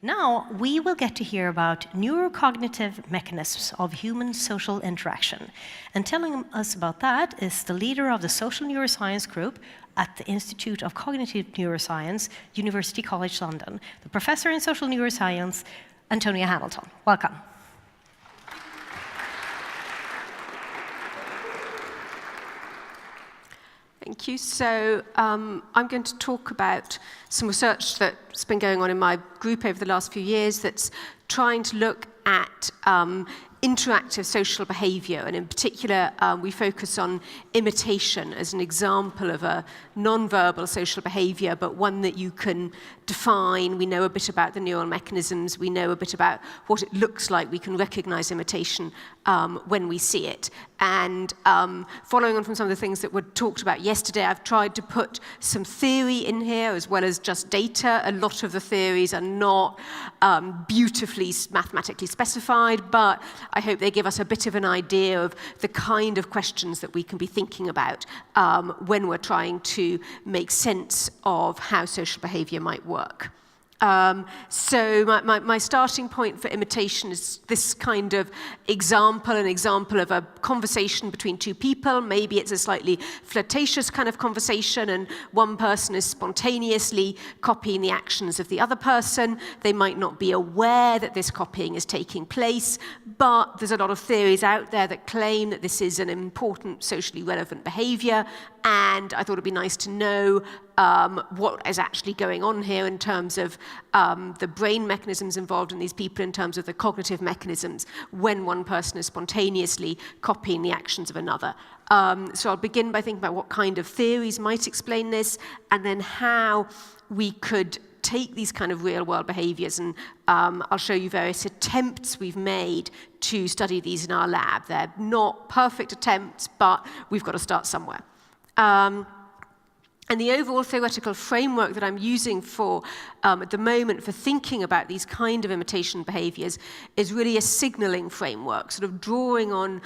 Now, we will get to hear about neurocognitive mechanisms of human social interaction. And telling us about that is the leader of the Social Neuroscience Group at the Institute of Cognitive Neuroscience, University College London, the professor in social neuroscience, Antonia Hamilton. Welcome. Thank you. So I'm going to talk about some research that's been going on in my group over the last few years that's trying to look at interactive social behavior, and in particular we focus on imitation as an example of a non-verbal social behavior, but one that you can define. We know a bit about the neural mechanisms, we know a bit about what it looks like, we can recognize imitation when we see it. And following on from some of the things that were talked about yesterday, I've tried to put some theory in here as well as just data. A lot of the theories are not beautifully mathematically specified, but I hope they give us a bit of an idea of the kind of questions that we can be thinking about when we're trying to make sense of how social behavior might work. So my starting point for imitation is this kind of example, an example of a conversation between two people. Maybe it's a slightly flirtatious kind of conversation and one person is spontaneously copying the actions of the other person. They might not be aware that this copying is taking place, but there's a lot of theories out there that claim that this is an important socially relevant behavior, and I thought it'd be nice to know what is actually going on here in terms of the brain mechanisms involved in these people, in terms of the cognitive mechanisms when one person is spontaneously copying the actions of another. So I'll begin by thinking about what kind of theories might explain this, and then how we could take these kind of real-world behaviors, and I'll show you various attempts we've made to study these in our lab. They're not perfect attempts, but we've got to start somewhere. And the overall theoretical framework that I'm using for, at the moment, for thinking about these kind of imitation behaviors is really a signaling framework, sort of drawing on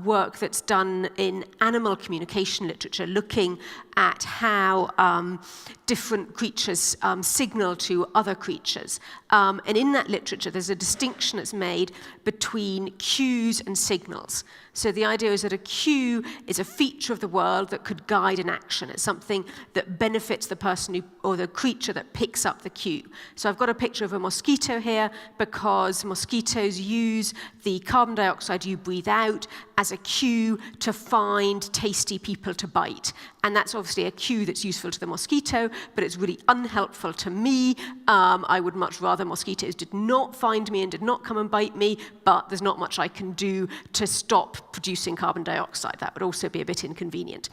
work that's done in animal communication literature, looking at how different creatures signal to other creatures. And in that literature, there's a distinction that's made between cues and signals. So the idea is that a cue is a feature of the world that could guide an action. It's something that benefits the person or the creature that picks up the cue. So I've got a picture of a mosquito here because mosquitoes use the carbon dioxide you breathe out as a cue to find tasty people to bite. And that's obviously a cue that's useful to the mosquito, but it's really unhelpful to me. I would much rather mosquitoes did not find me and did not come and bite me, but there's not much I can do to stop producing carbon dioxide. That would also be a bit inconvenient.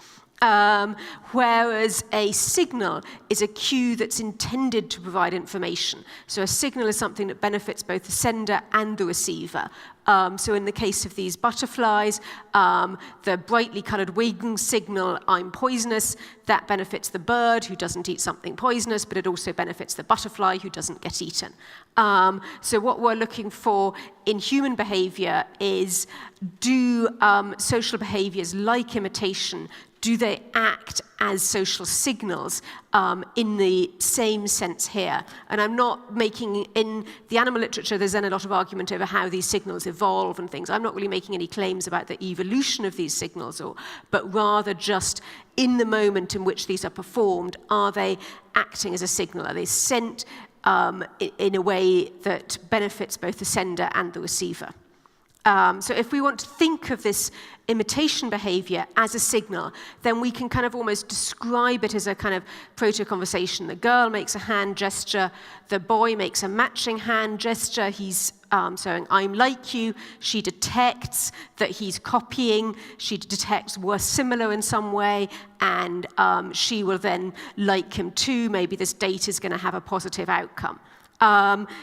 Whereas a signal is a cue that's intended to provide information. So a signal is something that benefits both the sender and the receiver. So in the case of these butterflies, the brightly colored wing signal, I'm poisonous, that benefits the bird who doesn't eat something poisonous, but it also benefits the butterfly who doesn't get eaten. So what we're looking for in human behavior is, do social behaviors like imitation, do they act as social signals in the same sense here? And I'm not making, in the animal literature, there's then a lot of argument over how these signals evolve and things. I'm not really making any claims about the evolution of these signals, but rather just in the moment in which these are performed, are they acting as a signal? Are they sent in a way that benefits both the sender and the receiver? So if we want to think of this imitation behavior as a signal, then we can kind of almost describe it as a kind of proto-conversation. The girl makes a hand gesture, the boy makes a matching hand gesture, he's saying, I'm like you. She detects that he's copying, she detects we're similar in some way, and she will then like him too. Maybe this date is going to have a positive outcome.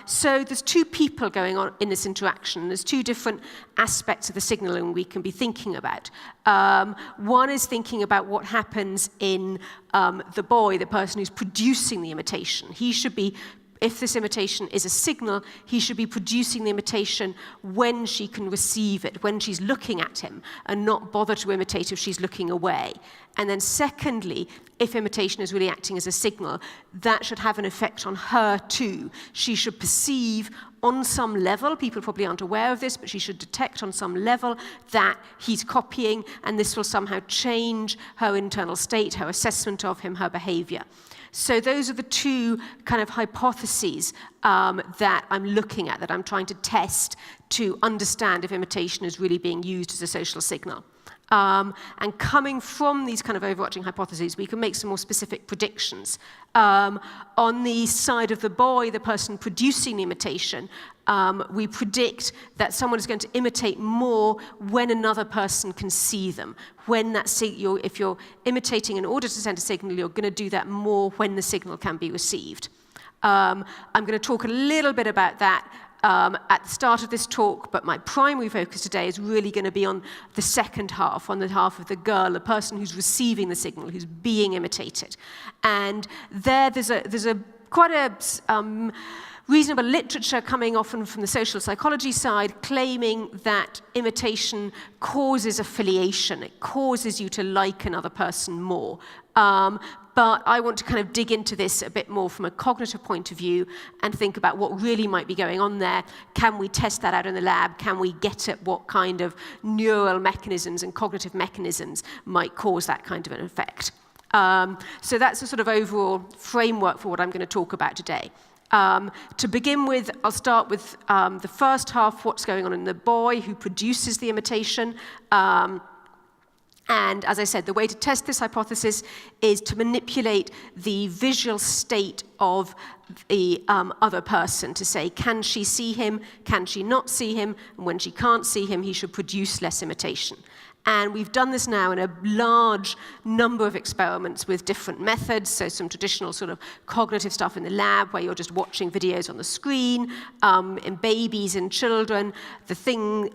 So there's two people going on in this interaction. There's two different aspects of the signaling we can be thinking about. One is thinking about what happens in the boy, the person who's producing the imitation. He should be, if this imitation is a signal, he should be producing the imitation when she can receive it, when she's looking at him, and not bother to imitate if she's looking away. And then secondly, if imitation is really acting as a signal, that should have an effect on her too. She should perceive on some level, people probably aren't aware of this, but she should detect on some level that he's copying, and this will somehow change her internal state, her assessment of him, her behavior. So those are the two kind of hypotheses that I'm looking at, that I'm trying to test to understand if imitation is really being used as a social signal. And coming from these kind of overarching hypotheses, we can make some more specific predictions. On the side of the boy, the person producing the imitation, we predict that someone is going to imitate more when another person can see them. When that if you're imitating in order to send a signal, you're going to do that more when the signal can be received. I'm going to talk a little bit about that at the start of this talk, but my primary focus today is really going to be on the second half, on the half of the girl, the person who's receiving the signal, who's being imitated. And there's quite a reasonable literature coming often from the social psychology side, claiming that imitation causes affiliation. It causes you to like another person more. But I want to kind of dig into this a bit more from a cognitive point of view and think about what really might be going on there. Can we test that out in the lab? Can we get at what kind of neural mechanisms and cognitive mechanisms might cause that kind of an effect? So that's a sort of overall framework for what I'm going to talk about today. To begin with, I'll start with the first half, what's going on in the boy who produces the imitation. And as I said, the way to test this hypothesis is to manipulate the visual state of the other person, to say, can she see him, can she not see him, and when she can't see him, he should produce less imitation. And we've done this now in a large number of experiments with different methods, so some traditional sort of cognitive stuff in the lab where you're just watching videos on the screen, in babies and children.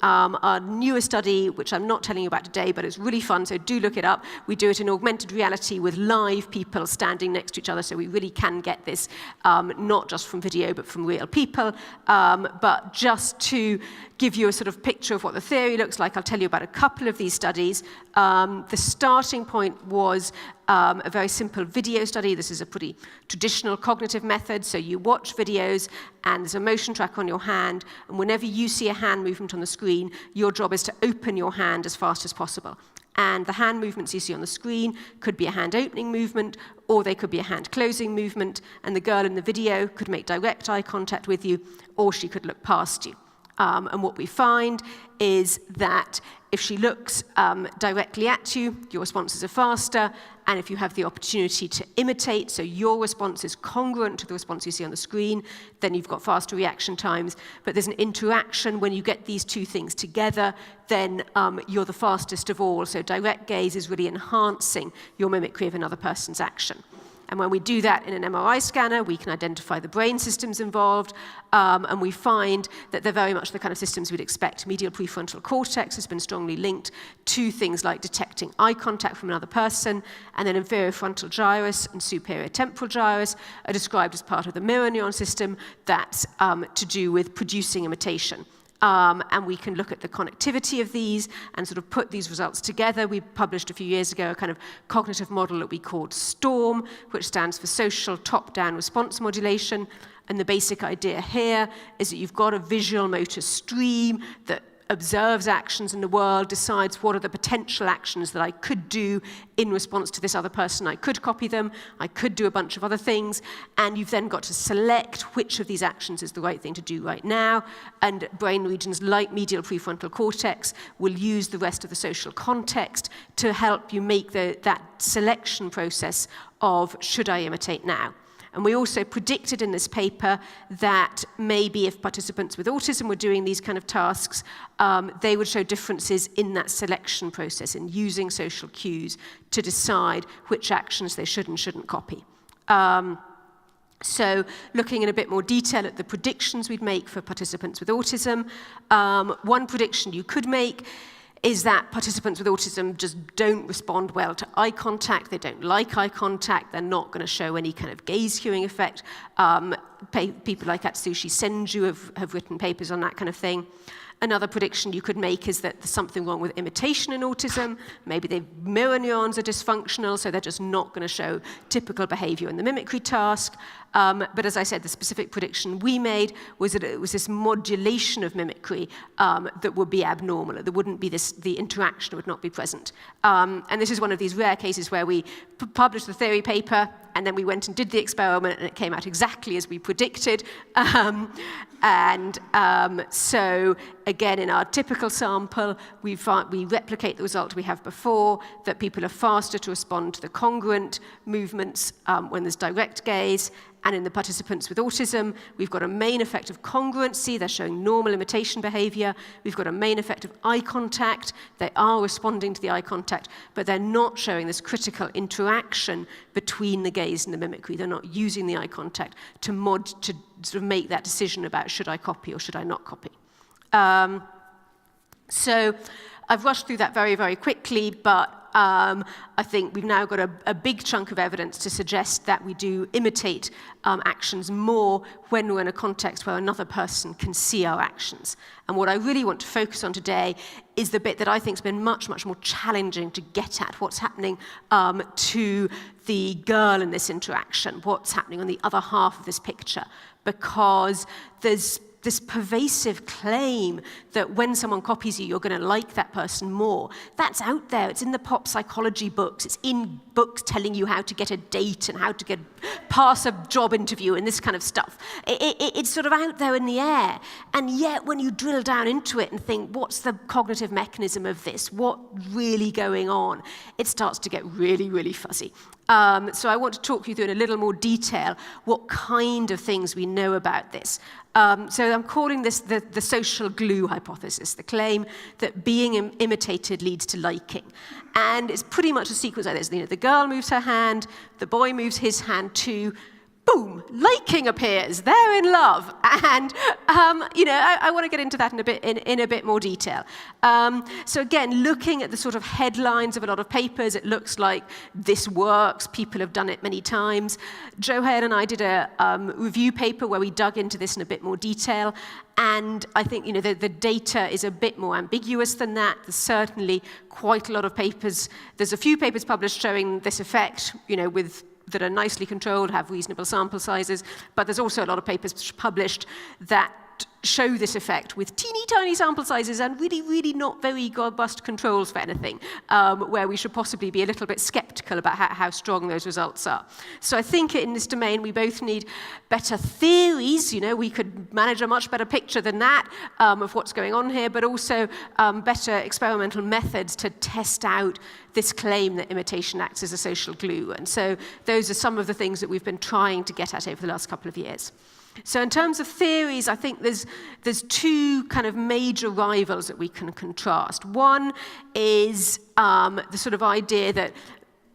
Our newer study, which I'm not telling you about today, but it's really fun, so do look it up. We do it in augmented reality with live people standing next to each other, so we really can get this not just from video, but from real people. But just to give you a sort of picture of what the theory looks like, I'll tell you about a couple of these studies. The starting point was a very simple video study. This is a pretty traditional cognitive method. So you watch videos, and there's a motion tracker on your hand, and whenever you see a hand movement on the screen, your job is to open your hand as fast as possible. And the hand movements you see on the screen could be a hand opening movement, or they could be a hand closing movement, and the girl in the video could make direct eye contact with you, or she could look past you. And what we find is that if she looks directly at you, your responses are faster, and if you have the opportunity to imitate, so your response is congruent to the response you see on the screen, then you've got faster reaction times. But there's an interaction when you get these two things together, then you're the fastest of all. So direct gaze is really enhancing your mimicry of another person's action. And when we do that in an MRI scanner, we can identify the brain systems involved, and we find that they're very much the kind of systems we'd expect. Medial prefrontal cortex has been strongly linked to things like detecting eye contact from another person, and then inferior frontal gyrus and superior temporal gyrus are described as part of the mirror neuron system that's to do with producing imitation. And we can look at the connectivity of these and sort of put these results together. We published a few years ago a kind of cognitive model that we called STORM, which stands for Social Top-Down Response Modulation. And the basic idea here is that you've got a visual motor stream that observes actions in the world, decides what are the potential actions that I could do in response to this other person. I could copy them, I could do a bunch of other things, and you've then got to select which of these actions is the right thing to do right now, and brain regions like medial prefrontal cortex will use the rest of the social context to help you make that selection process of should I imitate now. And we also predicted in this paper that maybe if participants with autism were doing these kind of tasks, they would show differences in that selection process, in using social cues to decide which actions they should and shouldn't copy. So looking in a bit more detail at the predictions we'd make for participants with autism, one prediction you could make is that participants with autism just don't respond well to eye contact. They don't like eye contact. They're not going to show any kind of gaze cueing effect. People like Atsushi Senju have written papers on that kind of thing. Another prediction you could make is that there's something wrong with imitation in autism. Maybe the mirror neurons are dysfunctional, so they're just not going to show typical behavior in the mimicry task. But as I said, the specific prediction we made was that it was this modulation of mimicry that would be abnormal. There wouldn't be the interaction would not be present. And this is one of these rare cases where we published the theory paper, and then we went and did the experiment, and it came out exactly as we predicted. So again, in our typical sample, we replicate the result we have before, that people are faster to respond to the congruent movements when there's direct gaze. And in the participants with autism, we've got a main effect of congruency. They're showing normal imitation behavior. We've got a main effect of eye contact. They are responding to the eye contact, but they're not showing this critical interaction between the gaze and the mimicry. They're not using the eye contact to sort of make that decision about should I copy or should I not copy. So I've rushed through that very, very quickly, but I think we've now got a big chunk of evidence to suggest that we do imitate actions more when we're in a context where another person can see our actions. And what I really want to focus on today is the bit that I think has been much, much more challenging to get at, what's happening to the girl in this interaction, what's happening on the other half of this picture, because there's this pervasive claim that when someone copies you, you're going to like that person more. That's out there. It's in the pop psychology books. It's in books telling you how to get a date and how to pass a job interview and this kind of stuff. It's sort of out there in the air. And yet, when you drill down into it and think, what's the cognitive mechanism of this? What's really going on? It starts to get really, really fuzzy. So I want to talk you through in a little more detail what kind of things we know about this. So I'm calling this the social glue hypothesis, the claim that being imitated leads to liking. And it's pretty much a sequence like this. You know, the girl moves her hand, the boy moves his hand too, boom, liking appears. They're in love. And, I want to get into that in a bit more detail. So again, looking at the sort of headlines of a lot of papers, it looks like this works. People have done it many times. Joe Hale and I did a review paper where we dug into this in a bit more detail. And I think, the data is a bit more ambiguous than that. There's certainly quite a lot of papers. There's a few papers published showing this effect, that are nicely controlled, have reasonable sample sizes, but there's also a lot of papers published that show this effect with teeny tiny sample sizes and really, really not very robust controls for anything, where we should possibly be a little bit skeptical about how strong those results are. So I think in this domain we both need better theories. We could manage a much better picture than that of what's going on here, but also better experimental methods to test out this claim that imitation acts as a social glue. And so those are some of the things that we've been trying to get at over the last couple of years. So in terms of theories, I think there's two kind of major rivals that we can contrast. One is the sort of idea that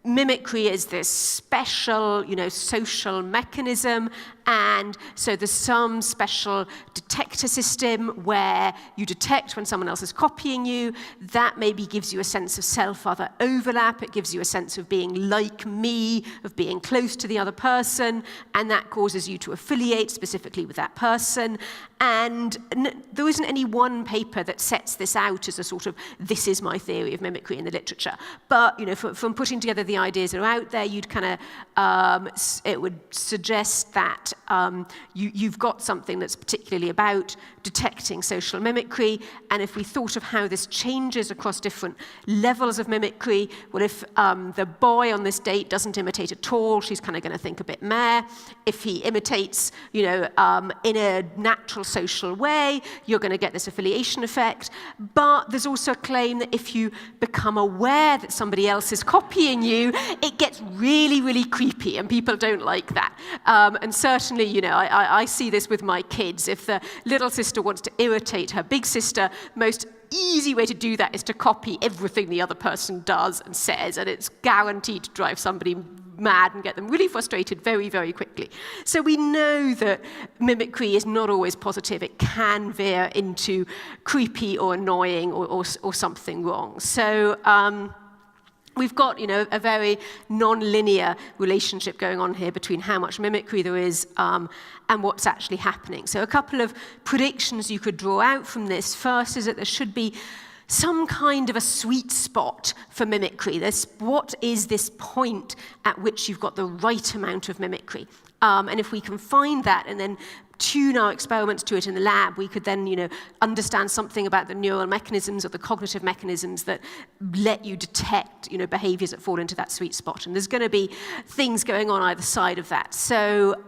mimicry is this special, social mechanism, and so there's some special detector system where you detect when someone else is copying you. That maybe gives you a sense of self-other overlap. It gives you a sense of being like me, of being close to the other person, and that causes you to affiliate specifically with that person. And there isn't any one paper that sets this out as a sort of, this is my theory of mimicry in the literature. But, from putting together the ideas that are out there, you'd kind of, it would suggest that you've got something that's particularly about detecting social mimicry. And if we thought of how this changes across different levels of mimicry, well, if the boy on this date doesn't imitate at all, she's kind of going to think a bit meh. If he imitates, in a natural social way, you're going to get this affiliation effect. But there's also a claim that if you become aware that somebody else is copying you, it gets really, really creepy, and people don't like that. And certainly, I see this with my kids. If the little sister wants to irritate her big sister, most easy way to do that is to copy everything the other person does and says, and it's guaranteed to drive somebody mad and get them really frustrated very, very quickly. So we know that mimicry is not always positive. It can veer into creepy or annoying or something wrong. So we've got, a very non-linear relationship going on here between how much mimicry there is and what's actually happening. So a couple of predictions you could draw out from this. First is that there should be some kind of a sweet spot for mimicry. What is this point at which you've got the right amount of mimicry? And if we can find that and then tune our experiments to it in the lab, we could then, understand something about the neural mechanisms or the cognitive mechanisms that let you detect, behaviors that fall into that sweet spot. And there's going to be things going on either side of that. So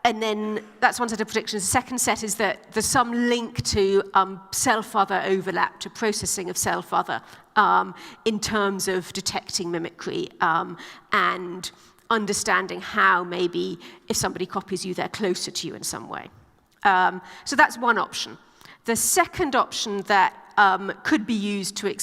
and then that's one set of predictions. The second set is that there's some link to self-other overlap, to processing of self-other in terms of detecting mimicry and understanding how maybe if somebody copies you, they're closer to you in some way. So that's one option. The second option that could be used to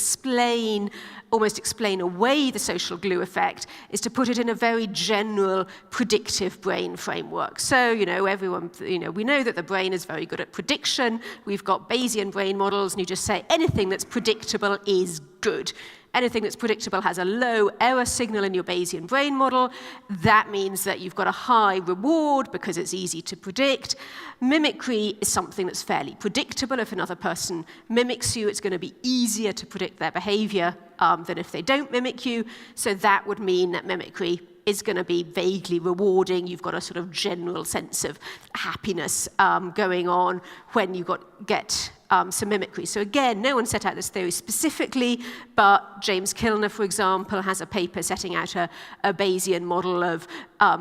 almost explain away the social glue effect is to put it in a very general predictive brain framework. So, everyone, we know that the brain is very good at prediction. We've got Bayesian brain models, and you just say anything that's predictable is good. Anything that's predictable has a low error signal in your Bayesian brain model. That means that you've got a high reward because it's easy to predict. Mimicry is something that's fairly predictable. If another person mimics you, it's going to be easier to predict their behavior than if they don't mimic you. So that would mean that mimicry is going to be vaguely rewarding. You've got a sort of general sense of happiness going on when you get some mimicry. So again, no one set out this theory specifically, but James Kilner, for example, has a paper setting out a Bayesian model of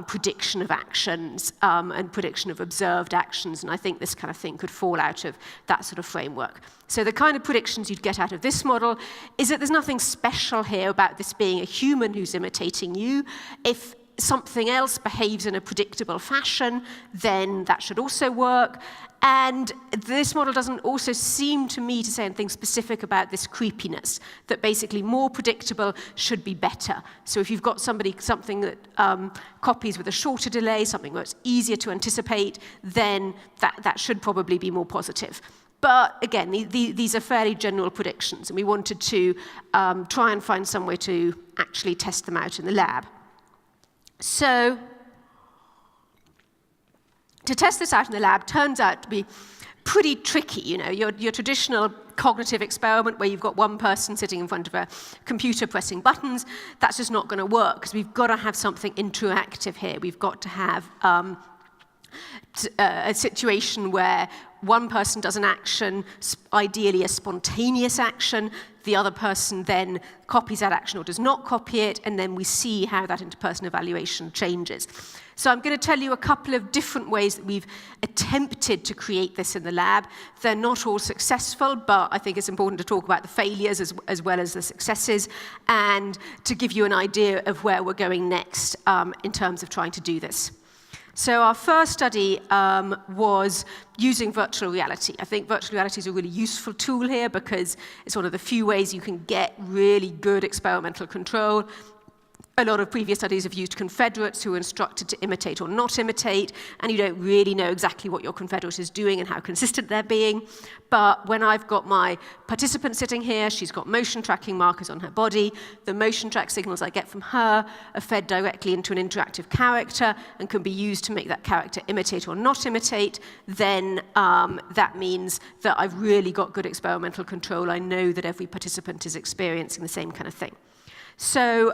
prediction of actions and prediction of observed actions, and I think this kind of thing could fall out of that sort of framework. So the kind of predictions you'd get out of this model is that there's nothing special here about this being a human who's imitating you. If something else behaves in a predictable fashion, then that should also work. And this model doesn't also seem to me to say anything specific about this creepiness, that basically more predictable should be better. So if you've got something that copies with a shorter delay, something where it's easier to anticipate, then that should probably be more positive. But again, these are fairly general predictions, and we wanted to try and find some way to actually test them out in the lab. So to test this out in the lab turns out to be pretty tricky. Your traditional cognitive experiment where you've got one person sitting in front of a computer pressing buttons, that's just not going to work because we've got to have something interactive here. We've got to have a situation where one person does an action, ideally a spontaneous action, the other person then copies that action or does not copy it, and then we see how that interpersonal evaluation changes. So I'm going to tell you a couple of different ways that we've attempted to create this in the lab. They're not all successful, but I think it's important to talk about the failures as well as the successes, and to give you an idea of where we're going next in terms of trying to do this. So our first study was using virtual reality. I think virtual reality is a really useful tool here because it's one of the few ways you can get really good experimental control. A lot of previous studies have used confederates who are instructed to imitate or not imitate, and you don't really know exactly what your confederate is doing and how consistent they're being. But when I've got my participant sitting here, she's got motion tracking markers on her body. The motion track signals I get from her are fed directly into an interactive character and can be used to make that character imitate or not imitate. Then that means that I've really got good experimental control. I know that every participant is experiencing the same kind of thing. So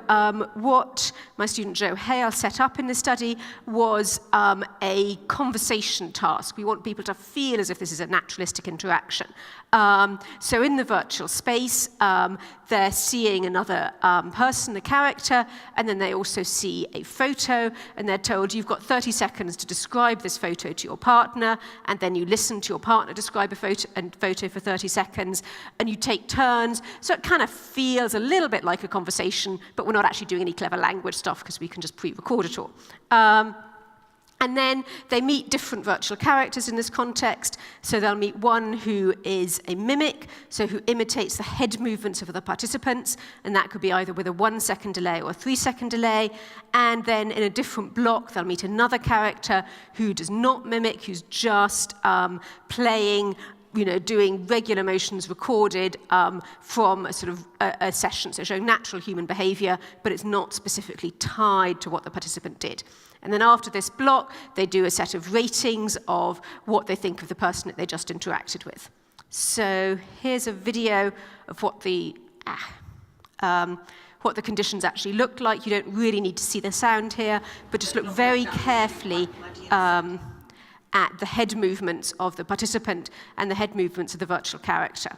what my student Joe Hale set up in this study was a conversation task. We want people to feel as if this is a naturalistic interaction. So in the virtual space, they're seeing another person, a character, and then they also see a photo, and they're told you've got 30 seconds to describe this photo to your partner, and then you listen to your partner describe a photo for 30 seconds, and you take turns. So it kind of feels a little bit like a conversation, but we're not actually doing any clever language stuff because we can just pre-record it all. And then they meet different virtual characters in this context. So they'll meet one who is a mimic, so who imitates the head movements of the participants, and that could be either with a 1-second delay or a 3-second delay. And then in a different block, they'll meet another character who does not mimic, who's just playing doing regular motions recorded from a sort of a session, so showing natural human behavior, but it's not specifically tied to what the participant did. And then after this block, they do a set of ratings of what they think of the person that they just interacted with. So here's a video of what the conditions actually looked like. You don't really need to see the sound here, but just look very carefully at the head movements of the participant and the head movements of the virtual character.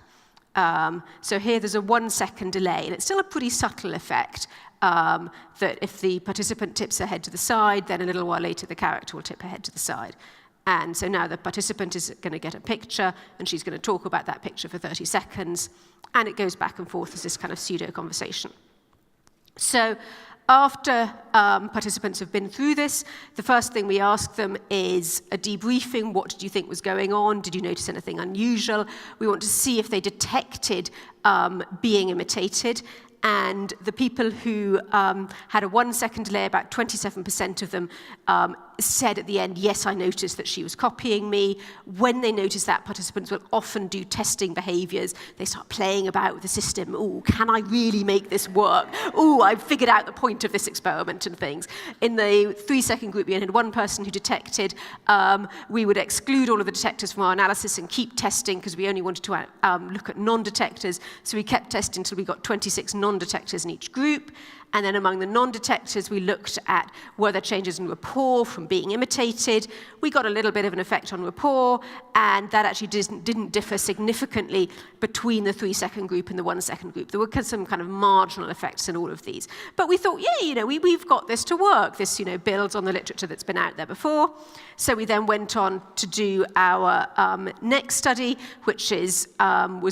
So here there's a 1 second delay, and it's still a pretty subtle effect that if the participant tips her head to the side, then a little while later the character will tip her head to the side. And so now the participant is going to get a picture, and she's going to talk about that picture for 30 seconds, and it goes back and forth as this kind of pseudo-conversation. So after participants have been through this, the first thing we ask them is a debriefing. What did you think was going on? Did you notice anything unusual? We want to see if they detected being imitated. And the people who had a 1 second delay, about 27% of them said at the end, yes, I noticed that she was copying me. When they notice that, participants will often do testing behaviors. They start playing about with the system. Oh, can I really make this work? Oh, I've figured out the point of this experiment and things. In the 3 second group, we had one person who detected. We would exclude all of the detectors from our analysis and keep testing because we only wanted to look at non-detectors. So we kept testing until we got 26 non-detectors in each group. And then among the non-detectors, we looked at were there changes in rapport from being imitated. We got a little bit of an effect on rapport, and that actually didn't differ significantly between the 3 second group and the 1 second group. There were some kind of marginal effects in all of these. But we thought, yeah, we've got this to work. This, builds on the literature that's been out there before. So we then went on to do our next study, which was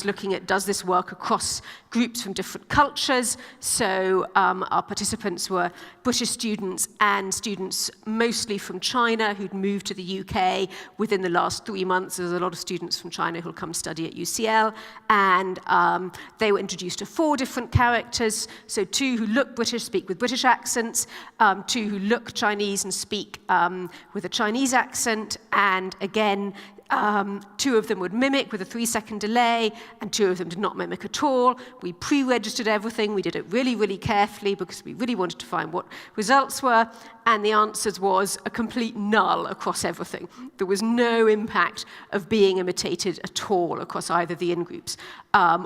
looking at does this work across groups from different cultures. So our participants were British students and students mostly from China who'd moved to the UK within the last 3 months. There's a lot of students from China who'll come study at UCL. And they were introduced to 4 different characters. So 2 who look British, speak with British accents, 2 who look Chinese and speak with a Chinese accent, and again, 2 of them would mimic with a 3 second delay, and 2 of them did not mimic at all. We pre-registered everything. We did it really, really carefully because we really wanted to find what results were, and the answers was a complete null across everything. There was no impact of being imitated at all across either the in-groups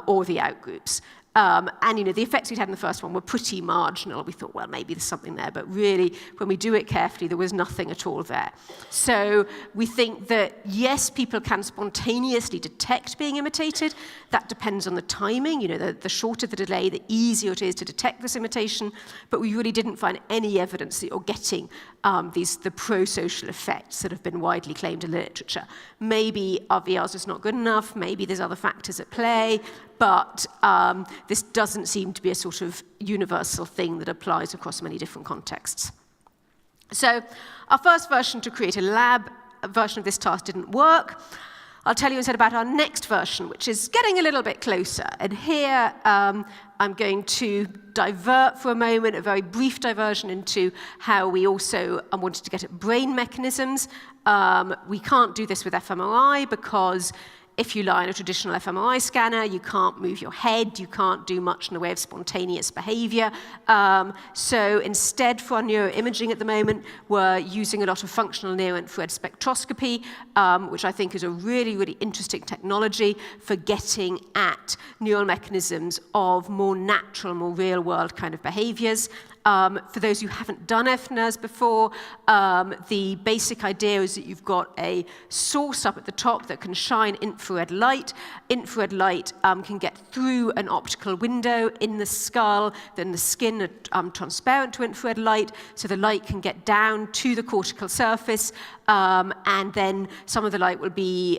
or the out-groups. And the effects we'd had in the first one were pretty marginal. We thought, well, maybe there's something there, but really, when we do it carefully, there was nothing at all there. So we think that, yes, people can spontaneously detect being imitated. That depends on the timing. The shorter the delay, the easier it is to detect this imitation. But we really didn't find any evidence that you're getting the pro-social effects that have been widely claimed in the literature. Maybe our VR is just not good enough. Maybe there's other factors at play. But this doesn't seem to be a sort of universal thing that applies across many different contexts. So our first version to create a lab version of this task didn't work. I'll tell you instead about our next version, which is getting a little bit closer. And here I'm going to divert for a moment, a very brief diversion into how we also wanted to get at brain mechanisms. We can't do this with fMRI because if you lie in a traditional fMRI scanner, you can't move your head, you can't do much in the way of spontaneous behavior. So instead, for our neuroimaging at the moment, we're using a lot of functional near-infrared spectroscopy, which I think is a really, really interesting technology for getting at neural mechanisms of more natural, more real-world kind of behaviors. For those who haven't done FNIRS before, the basic idea is that you've got a source up at the top that can shine infrared light. Infrared light can get through an optical window in the skull, then the skin are transparent to infrared light, so the light can get down to the cortical surface, and then some of the light will be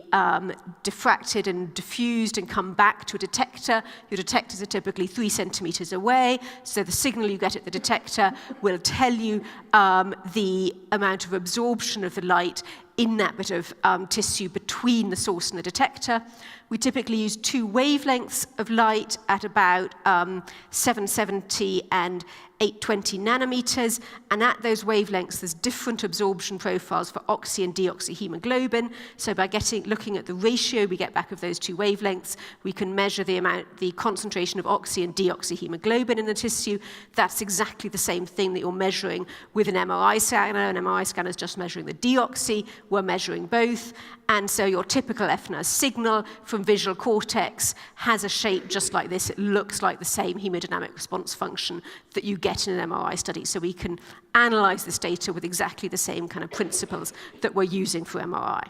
diffracted and diffused and come back to a detector. Your detectors are typically 3 centimeters away, so the signal you get at the detector will tell you the amount of absorption of the light in that bit of tissue between the source and the detector. We typically use 2 wavelengths of light at about 770 and 820 nanometers, and at those wavelengths there's different absorption profiles for oxy and deoxyhemoglobin. So by looking at the ratio we get back of those 2 wavelengths, we can measure the concentration of oxy and deoxyhemoglobin in the tissue. That's exactly the same thing that you're measuring with an MRI scanner. An MRI scanner is just measuring the deoxy. We're measuring both. And so your typical fNERS signal from visual cortex has a shape just like this. It looks like the same hemodynamic response function that you get in an MRI study. So we can analyze this data with exactly the same kind of principles that we're using for MRI.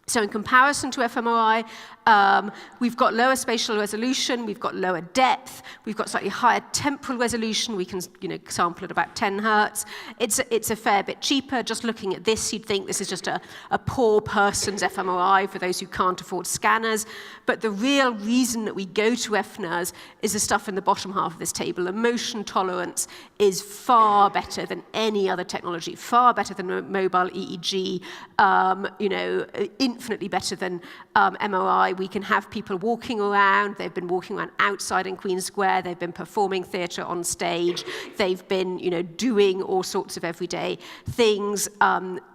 So in comparison to fMRI, we've got lower spatial resolution, we've got lower depth, we've got slightly higher temporal resolution. We can sample at about 10 hertz. It's a fair bit cheaper. Just looking at this, you'd think this is just a poor person's fMRI for those who can't afford scanners. But the real reason that we go to fNERS is the stuff in the bottom half of this table. The motion tolerance is far better than any other technology, far better than mobile EEG, infinitely better than MRI. We can have people walking around. They've been walking around outside in Queen Square. They've been performing theatre on stage. They've been, doing all sorts of everyday things.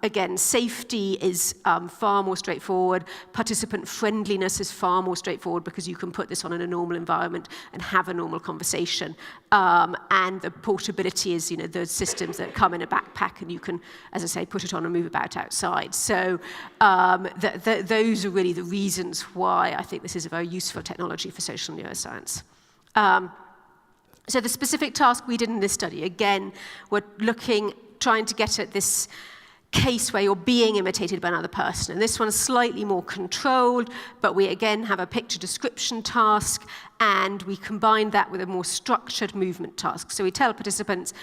Again, safety is far more straightforward. Participant friendliness is far more straightforward because you can put this on in a normal environment and have a normal conversation. And the portability is, those systems that come in a backpack and you can, as I say, put it on and move about outside. So those are really the reasons why I think this is a very useful technology for social neuroscience. So the specific task we did in this study, again, we're trying to get at this case where you're being imitated by another person. And this one's slightly more controlled, but we again have a picture description task, and we combine that with a more structured movement task. So we tell participants,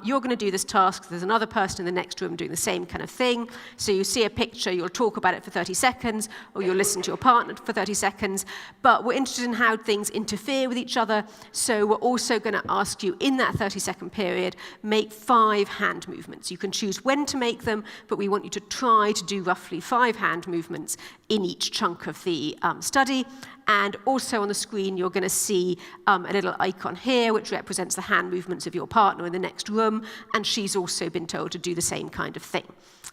you're going to do this task. There's another person in the next room doing the same kind of thing. So you see a picture, you'll talk about it for 30 seconds, or you'll listen to your partner for 30 seconds. But we're interested in how things interfere with each other. So we're also going to ask you, in that 30-second period, make 5 hand movements. You can choose when to make them, but we want you to try to do roughly 5 hand movements in each chunk of the study. And also on the screen, you're going to see a little icon here, which represents the hand movements of your partner in the next room, and she's also been told to do the same kind of thing.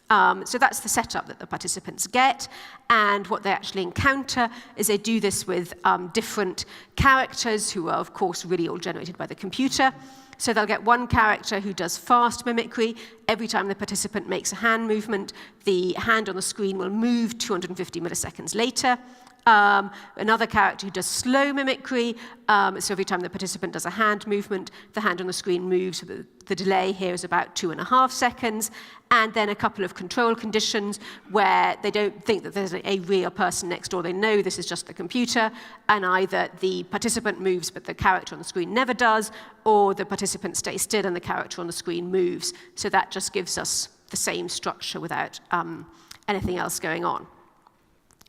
So that's the setup that the participants get, and what they actually encounter is they do this with different characters who are, of course, really all generated by the computer. So they'll get one character who does fast mimicry. Every time the participant makes a hand movement, the hand on the screen will move 250 milliseconds later. Another character who does slow mimicry, so every time the participant does a hand movement, the hand on the screen moves. So the delay here is about 2.5 seconds. And then a couple of control conditions where they don't think that there's a real person next door. They know this is just the computer, and either the participant moves but the character on the screen never does, or the participant stays still and the character on the screen moves. So that just gives us the same structure without anything else going on.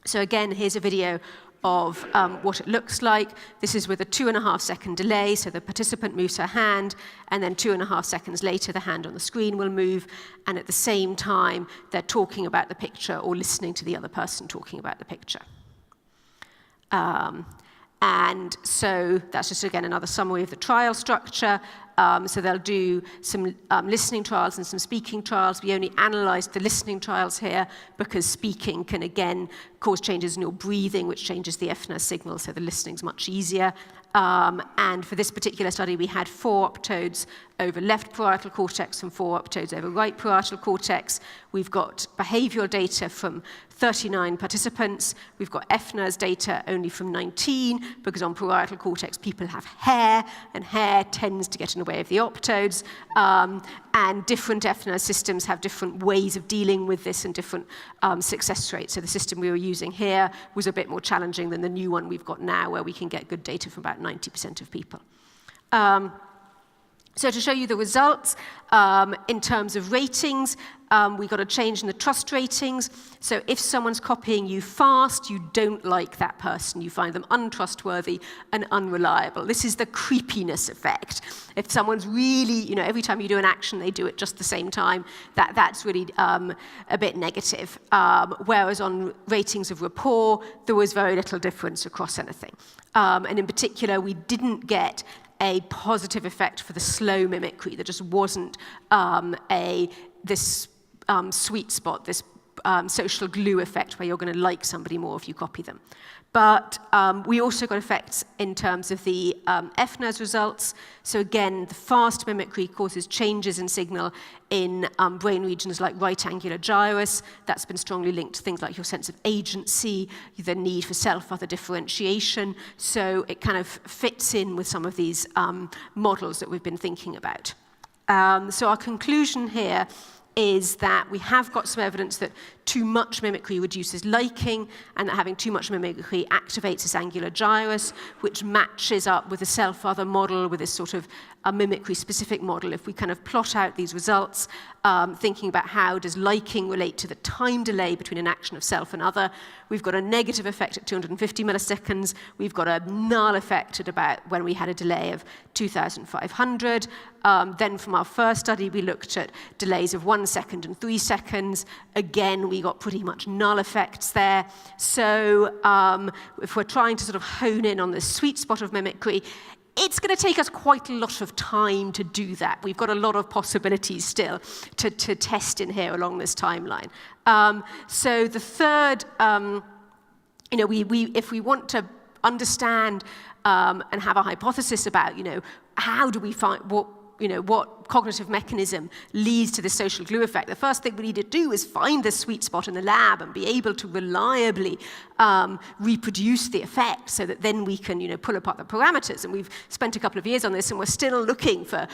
So again, here's a video of what it looks like. This is with a 2.5-second delay, so the participant moves her hand, and then 2.5 seconds later, the hand on the screen will move, and at the same time, they're talking about the picture or listening to the other person talking about the picture. And so that's just, again, another summary of the trial structure. So they'll do some listening trials and some speaking trials. We only analysed the listening trials here because speaking can, again, cause changes in your breathing, which changes the fNERS signal, so the listening's much easier. And for this particular study, we had 4 optodes over left parietal cortex and 4 optodes over right parietal cortex. We've got behavioural data from 39 participants. We've got fNERS data only from 19, because on parietal cortex, people have hair, and hair tends to get in the way of the optodes. And different fNERS systems have different ways of dealing with this and different success rates. So the system we were using here was a bit more challenging than the new one we've got now, where we can get good data from about 90% of people. So to show you the results, in terms of ratings, we got a change in the trust ratings. So if someone's copying you fast, you don't like that person. You find them untrustworthy and unreliable. This is the creepiness effect. If someone's really, every time you do an action, they do it just the same time, that's really a bit negative. Whereas on ratings of rapport, there was very little difference across anything. And in particular, we didn't get a positive effect for the slow mimicry. There just wasn't this sweet spot, this social glue effect where you're going to like somebody more if you copy them. But we also got effects in terms of the FNAS results. So again, the fast mimicry causes changes in signal in brain regions like right angular gyrus. That's been strongly linked to things like your sense of agency, the need for self-other differentiation. So it kind of fits in with some of these models that we've been thinking about. So our conclusion here is that we have got some evidence that too much mimicry reduces liking, and that having too much mimicry activates this angular gyrus, which matches up with the self-other model, with this sort of a mimicry-specific model. If we kind of plot out these results, thinking about how does liking relate to the time delay between an action of self and other, we've got a negative effect at 250 milliseconds. We've got a null effect at about when we had a delay of 2,500. Then from our first study, we looked at delays of 1 second and 3 seconds. Again, we got pretty much null effects there. So if we're trying to sort of hone in on the sweet spot of mimicry, it's going to take us quite a lot of time to do that. We've got a lot of possibilities still to test in here along this timeline. So the third, if we want to understand and have a hypothesis about, how do we find what cognitive mechanism leads to this social glue effect, the first thing we need to do is find the sweet spot in the lab and be able to reliably reproduce the effect so that then we can pull apart the parameters. And we've spent a couple of years on this, and we're still looking for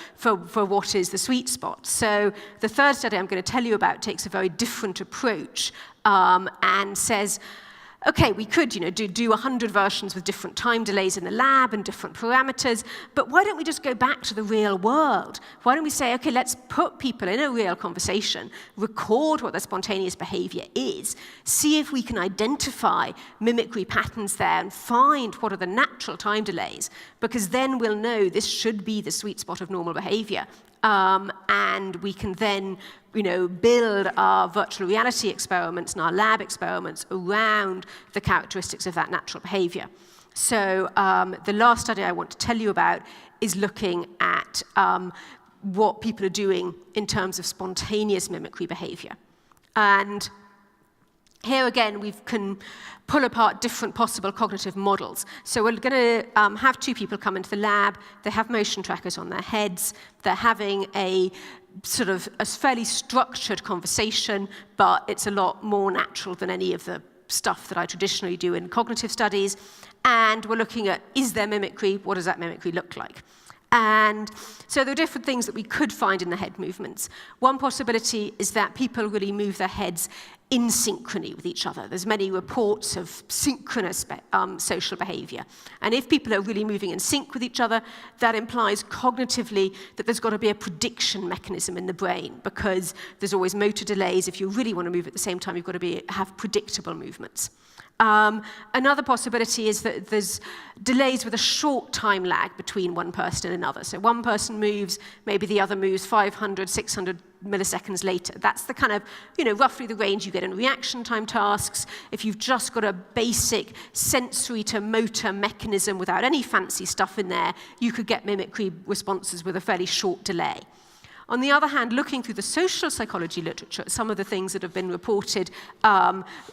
what is the sweet spot. So the third study I'm going to tell you about takes a very different approach and says, okay, we could do 100 versions with different time delays in the lab and different parameters, but why don't we just go back to the real world? Why don't we say, okay, let's put people in a real conversation, record what their spontaneous behavior is, see if we can identify mimicry patterns there and find what are the natural time delays, because then we'll know this should be the sweet spot of normal behavior. And we can then build our virtual reality experiments and our lab experiments around the characteristics of that natural behavior. So the last study I want to tell you about is looking at what people are doing in terms of spontaneous mimicry behavior. And here again, we can pull apart different possible cognitive models. So we're going to have two people come into the lab. They have motion trackers on their heads. They're having a sort of a fairly structured conversation, but it's a lot more natural than any of the stuff that I traditionally do in cognitive studies. And we're looking at, is there mimicry? What does that mimicry look like? And so there are different things that we could find in the head movements. One possibility is that people really move their heads in synchrony with each other. There's many reports of synchronous social behavior. And if people are really moving in sync with each other, that implies cognitively that there's got to be a prediction mechanism in the brain, because there's always motor delays. If you really want to move at the same time, you've got to have predictable movements. Another possibility is that there's delays with a short time lag between one person and another. So one person moves, maybe the other moves 500, 600 milliseconds later. That's the kind of, roughly the range you get in reaction time tasks. If you've just got a basic sensory to motor mechanism without any fancy stuff in there, you could get mimicry responses with a fairly short delay. On the other hand, looking through the social psychology literature, some of the things that have been reported,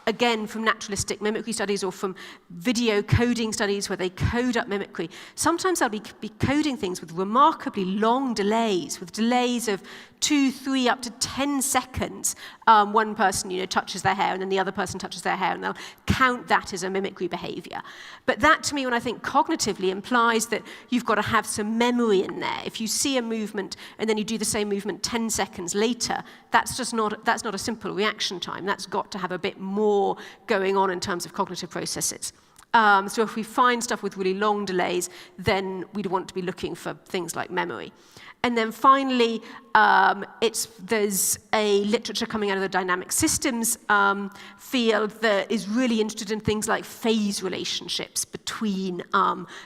again, from naturalistic mimicry studies or from video coding studies where they code up mimicry, sometimes they'll be coding things with remarkably long delays, with delays of 2, 3, up to 10 seconds. One person, touches their hair, and then the other person touches their hair, and they'll count that as a mimicry behavior. But that, to me, when I think cognitively, implies that you've got to have some memory in there. If you see a movement and then you do the same movement 10 seconds later, that's not a simple reaction time. That's got to have a bit more going on in terms of cognitive processes. So if we find stuff with really long delays, then we'd want to be looking for things like memory. And then finally, there's a literature coming out of the dynamic systems field that is really interested in things like phase relationships between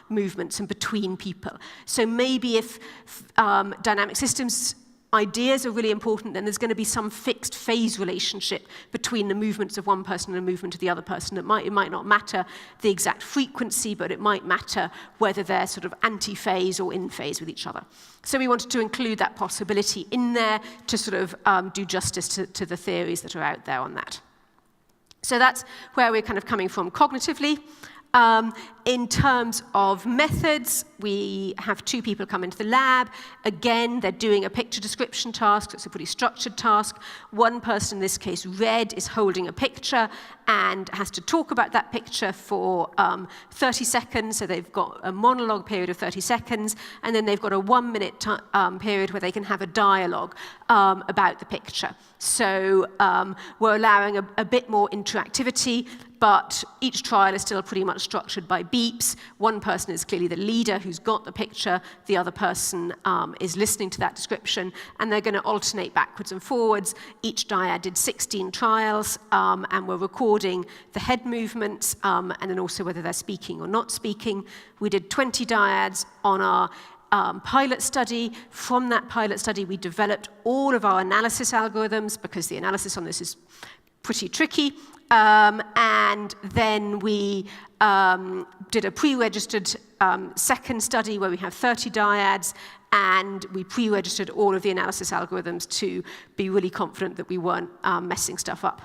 movements and between people. So maybe if dynamic systems ideas are really important, then there's going to be some fixed phase relationship between the movements of one person and the movement of the other person. It might not matter the exact frequency, but it might matter whether they're sort of anti-phase or in phase with each other. So we wanted to include that possibility in there to sort of do justice to the theories that are out there on that. So that's where we're kind of coming from cognitively. In terms of methods, we have 2 people come into the lab. Again, they're doing a picture description task, so it's a pretty structured task. One person, in this case Red, is holding a picture and has to talk about that picture for 30 seconds, so they've got a monologue period of 30 seconds, and then they've got a 1-minute period where they can have a dialogue about the picture. So we're allowing a bit more interactivity, but each trial is still pretty much structured by beeps. One person is clearly the leader who's got the picture, the other person is listening to that description, and they're going to alternate backwards and forwards. Each dyad did 16 trials, and we're recording the head movements, and then also whether they're speaking or not speaking. We did 20 dyads on our pilot study. From that pilot study, we developed all of our analysis algorithms, because the analysis on this is pretty tricky. And then we did a pre-registered second study where we have 30 dyads, and we pre-registered all of the analysis algorithms to be really confident that we weren't messing stuff up.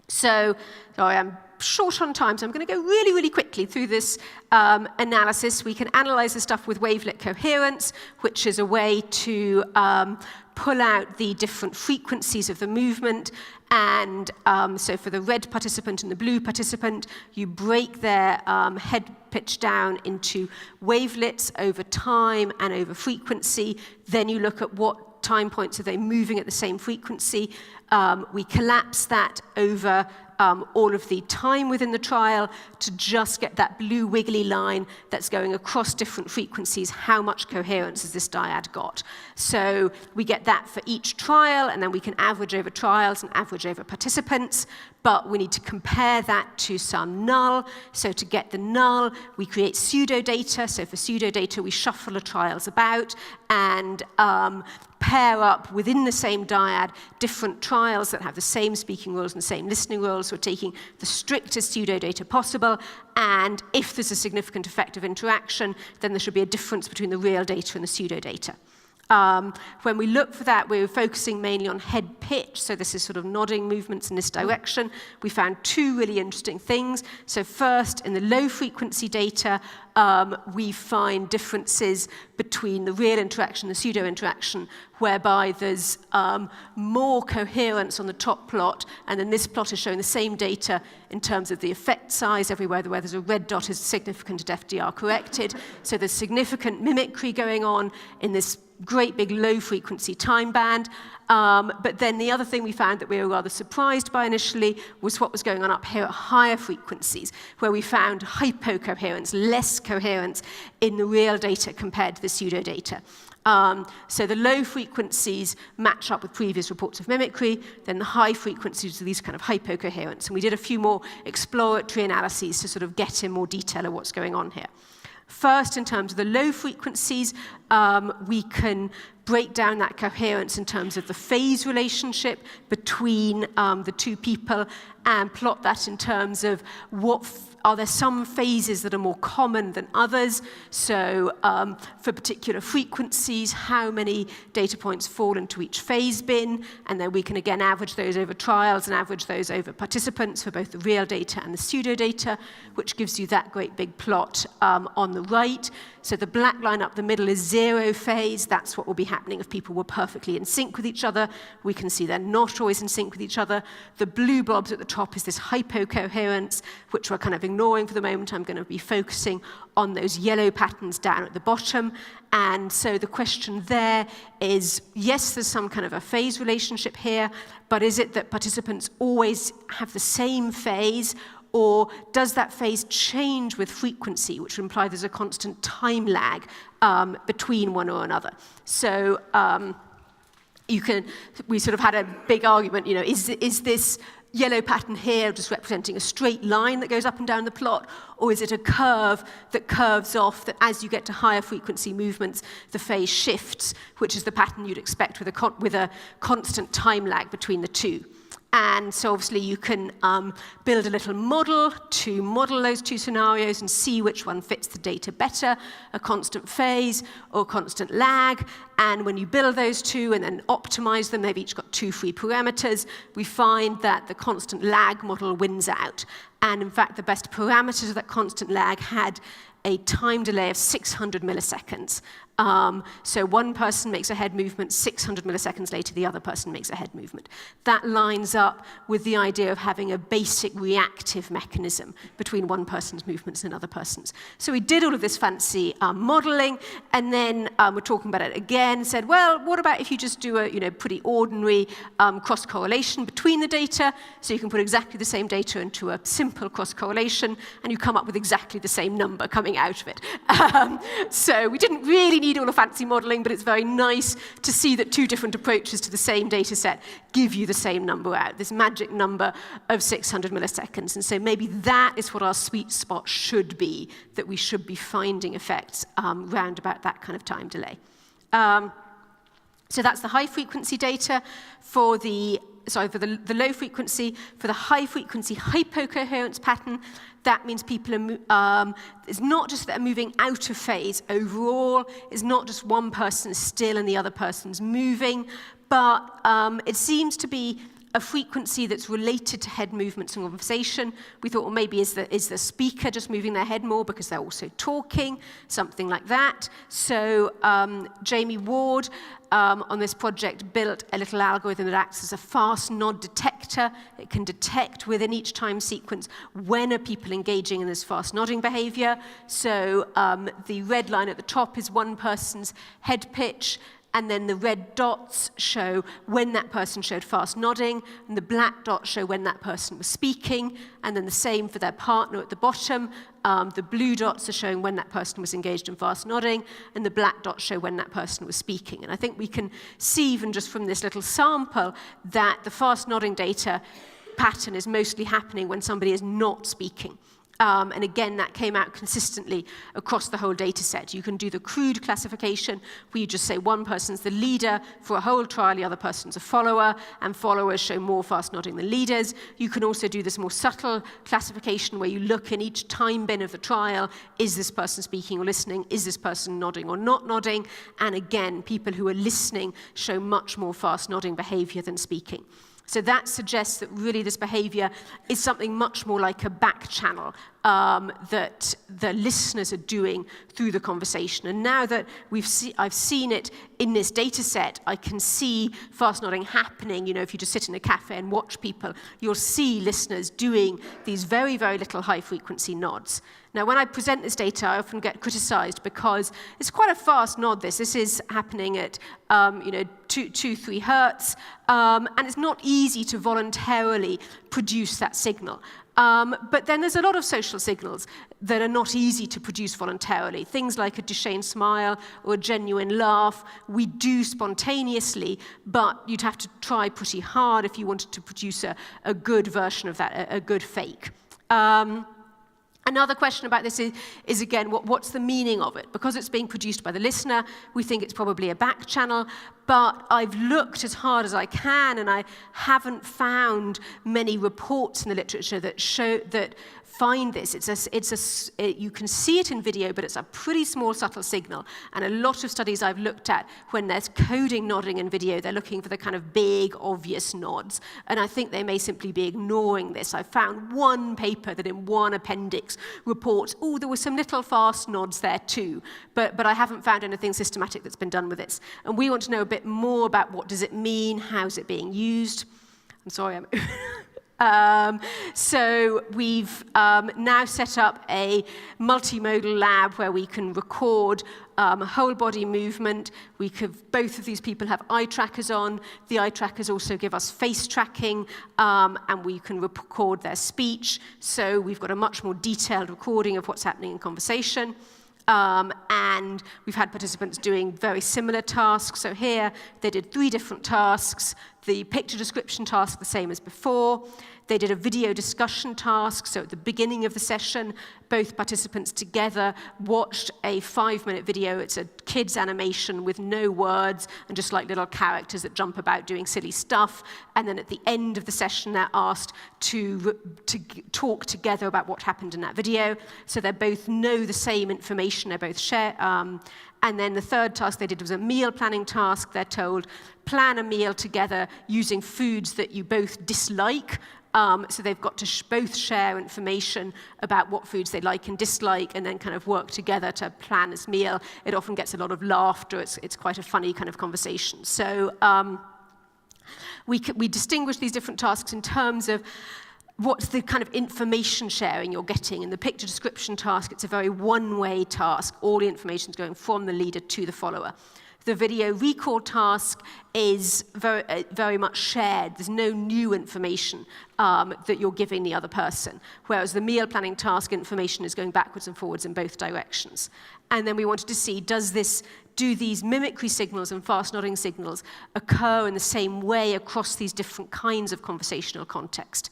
So I'm short on time, so I'm going to go really, really quickly through this analysis. We can analyze the stuff with wavelet coherence, which is a way to pull out the different frequencies of the movement. And so for the red participant and the blue participant, you break their head pitch down into wavelets over time and over frequency. Then you look at what time points are they moving at the same frequency. We collapse that over all of the time within the trial to just get that blue wiggly line that's going across different frequencies. How much coherence has this dyad got? So we get that for each trial, and then we can average over trials and average over participants, but we need to compare that to some null. So to get the null, we create pseudo-data. So for pseudo-data, we shuffle the trials about and pair up within the same dyad different trials that have the same speaking rules and the same listening rules. So we're taking the strictest pseudo-data possible, and if there's a significant effect of interaction, then there should be a difference between the real data and the pseudo-data. When we look for that, we were focusing mainly on head pitch, so this is sort of nodding movements in this direction. We found 2 really interesting things. So first, in the low-frequency data, we find differences between the real interaction and the pseudo-interaction, whereby there's more coherence on the top plot, and then this plot is showing the same data in terms of the effect size. Everywhere where there's a red dot is significant at FDR corrected. So there's significant mimicry going on in this great big low-frequency time band. But then the other thing we found that we were rather surprised by initially was what was going on up here at higher frequencies, where we found hypo-coherence, less coherence in the real data compared to the pseudo-data. So the low frequencies match up with previous reports of mimicry, then the high frequencies are these kind of hypo-coherence. And we did a few more exploratory analyses to sort of get in more detail of what's going on here. First, in terms of the low frequencies, we can break down that coherence in terms of the phase relationship between the 2 people and plot that in terms of are there some phases that are more common than others? So for particular frequencies, how many data points fall into each phase bin? And then we can again average those over trials and average those over participants for both the real data and the pseudo data, which gives you that great big plot on the right. So the black line up the middle is 0 phase. That's what will be happening if people were perfectly in sync with each other. We can see they're not always in sync with each other. The blue blobs at the top is this hypo-coherence, which we're kind of ignoring for the moment. I'm going to be focusing on those yellow patterns down at the bottom. And so the question there is, yes, there's some kind of a phase relationship here, but is it that participants always have the same phase, Or does that phase change with frequency, which would imply there's a constant time lag between one or another? So we sort of had a big argument, is this yellow pattern here just representing a straight line that goes up and down the plot, or is it a curve that curves off, that as you get to higher frequency movements, the phase shifts, which is the pattern you'd expect with a constant time lag between the two? And so obviously you can build a little model to model those two scenarios and see which one fits the data better, a constant phase or constant lag. And when you build those two and then optimize them, they've each got 2 free parameters, we find that the constant lag model wins out. And in fact, the best parameters of that constant lag had a time delay of 600 milliseconds. So one person makes a head movement, 600 milliseconds later, the other person makes a head movement. That lines up with the idea of having a basic reactive mechanism between one person's movements and another person's. So we did all of this fancy modeling, and then we're talking about it again, said, well, what about if you just do a pretty ordinary cross-correlation between the data, so you can put exactly the same data into a simple cross-correlation, and you come up with exactly the same number coming out of it. So we didn't really need all the fancy modeling, but it's very nice to see that 2 different approaches to the same data set give you the same number out, this magic number of 600 milliseconds. And so maybe that is what our sweet spot should be, that we should be finding effects round about that kind of time delay. So that's the high frequency data. For the low frequency, for the high frequency hypo-coherence pattern, that means people are, it's not just that they're moving out of phase overall, it's not just one person is still and the other person's moving, but it seems to be a frequency that's related to head movements and conversation. We thought, well, maybe is the speaker just moving their head more because they're also talking, something like that. So Jamie Ward on this project built a little algorithm that acts as a fast nod detector. It can detect within each time sequence when are people engaging in this fast nodding behavior. So the red line at the top is one person's head pitch, and then the red dots show when that person showed fast nodding, and the black dots show when that person was speaking, and then the same for their partner at the bottom. The blue dots are showing when that person was engaged in fast nodding, and the black dots show when that person was speaking. And I think we can see, even just from this little sample, that the fast nodding data pattern is mostly happening when somebody is not speaking. And again, that came out consistently across the whole data set. You can do the crude classification where you just say one person's the leader for a whole trial, the other person's a follower, and followers show more fast nodding than leaders. You can also do this more subtle classification where you look in each time bin of the trial, is this person speaking or listening? Is this person nodding or not nodding? And again, people who are listening show much more fast nodding behavior than speaking. So that suggests that really this behavior is something much more like a back channel that the listeners are doing through the conversation. And now that I've seen it in this data set, I can see fast nodding happening. If you just sit in a cafe and watch people, you'll see listeners doing these very, very little high-frequency nods. Now, when I present this data, I often get criticized because it's quite a fast nod, this. This is happening at 2-3 hertz, and it's not easy to voluntarily produce that signal. But then there's a lot of social signals that are not easy to produce voluntarily. Things like a Duchenne smile or a genuine laugh, we do spontaneously, but you'd have to try pretty hard if you wanted to produce a good version of that, a good fake. Another question about this is again, what's the meaning of it? Because it's being produced by the listener, we think it's probably a back channel, but I've looked as hard as I can, and I haven't found many reports in the literature that find this. You can see it in video, but it's a pretty small, subtle signal. And a lot of studies I've looked at, when there's coding nodding in video, they're looking for the kind of big, obvious nods. And I think they may simply be ignoring this. I found one paper that in one appendix reports, oh, there were some little fast nods there too. But I haven't found anything systematic that's been done with this. And we want to know a bit more about what does it mean, how's it being used. I'm sorry, So we've now set up a multimodal lab where we can record whole body movement. Both of these people have eye trackers on. The eye trackers also give us face tracking, and we can record their speech. So we've got a much more detailed recording of what's happening in conversation. And we've had participants doing very similar tasks. So here, they did 3 different tasks. The picture description task, the same as before. They did a video discussion task. So at the beginning of the session, both participants together watched a 5-minute video. It's a kid's animation with no words and just like little characters that jump about doing silly stuff. And then at the end of the session, they're asked to talk together about what happened in that video. So they both know the same information. They both share. And then the third task they did was a meal planning task. They're told, plan a meal together using foods that you both dislike. So they've got to both share information about what foods they like and dislike, and then kind of work together to plan this meal. It often gets a lot of laughter. It's quite a funny kind of conversation. So we distinguish these different tasks in terms of what's the kind of information sharing you're getting. In the picture description task, it's a very one-way task. All the information is going from the leader to the follower. The video recall task is very much shared. There's no new information that you're giving the other person, whereas the meal planning task information is going backwards and forwards in both directions. And then we wanted to see, do these mimicry signals and fast nodding signals occur in the same way across these different kinds of conversational context?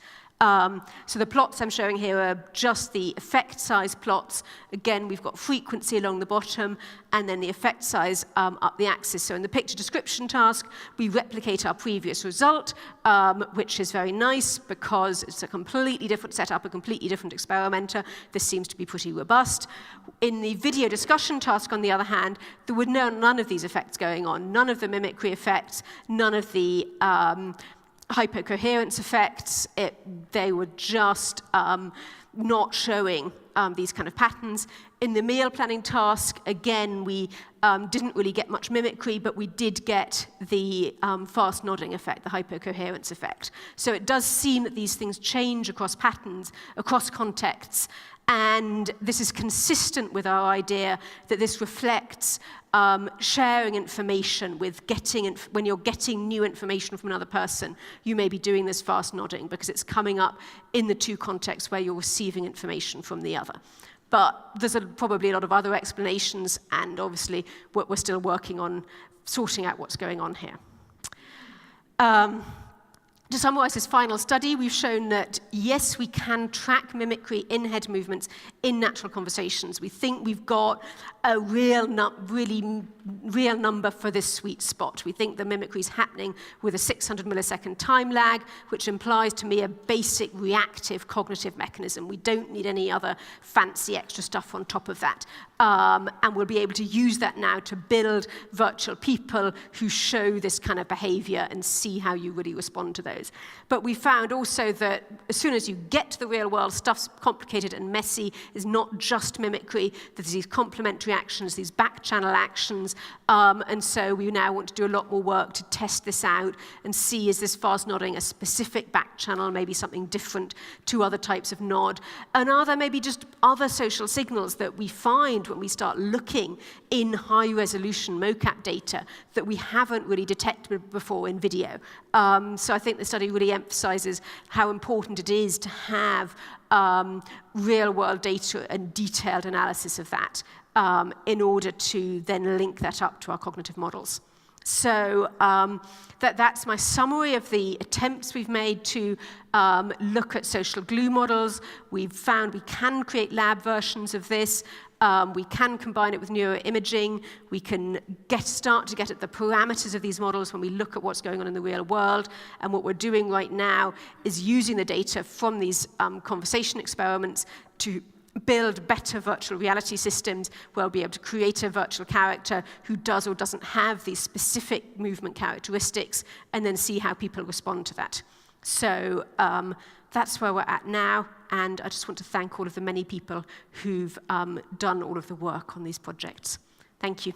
So the plots I'm showing here are just the effect size plots. Again, we've got frequency along the bottom, and then the effect size up the axis. So in the picture description task, we replicate our previous result, which is very nice because it's a completely different setup, a completely different experimenter. This seems to be pretty robust. In the video discussion task, on the other hand, there were none of these effects going on, none of the mimicry effects, none of the hypo-coherence effects. They were just not showing these kind of patterns. In the meal planning task, again, we didn't really get much mimicry, but we did get the fast nodding effect, the hypo-coherence effect. So it does seem that these things change across patterns, across contexts, and this is consistent with our idea that this reflects sharing information with when you're getting new information from another person, you may be doing this fast nodding because it's coming up in the 2 contexts where you're receiving information from the other. But there's probably a lot of other explanations, and obviously we're still working on sorting out what's going on here. To summarize this final study, we've shown that, yes, we can track mimicry in head movements in natural conversations. We think we've got a really real number for this sweet spot. We think the mimicry is happening with a 600 millisecond time lag, which implies to me a basic reactive cognitive mechanism. We don't need any other fancy extra stuff on top of that. And we'll be able to use that now to build virtual people who show this kind of behavior and see how you really respond to those. But we found also that as soon as you get to the real world, stuff's complicated and messy. It's not just mimicry. There's these complementary actions, these back channel actions. And so we now want to do a lot more work to test this out and see, is this fast nodding a specific back channel, maybe something different to other types of nod? And are there maybe just other social signals that we find when we start looking in high-resolution mocap data that we haven't really detected before in video? So I think the study really emphasizes how important it is to have real-world data and detailed analysis of that in order to then link that up to our cognitive models. So that's my summary of the attempts we've made to look at social glue models. We've found we can create lab versions of this. We can combine it with neuroimaging. We can start to get at the parameters of these models when we look at what's going on in the real world. And what we're doing right now is using the data from these conversation experiments to build better virtual reality systems where we'll be able to create a virtual character who does or doesn't have these specific movement characteristics, and then see how people respond to that. So that's where we're at now, and I just want to thank all of the many people who've done all of the work on these projects. Thank you.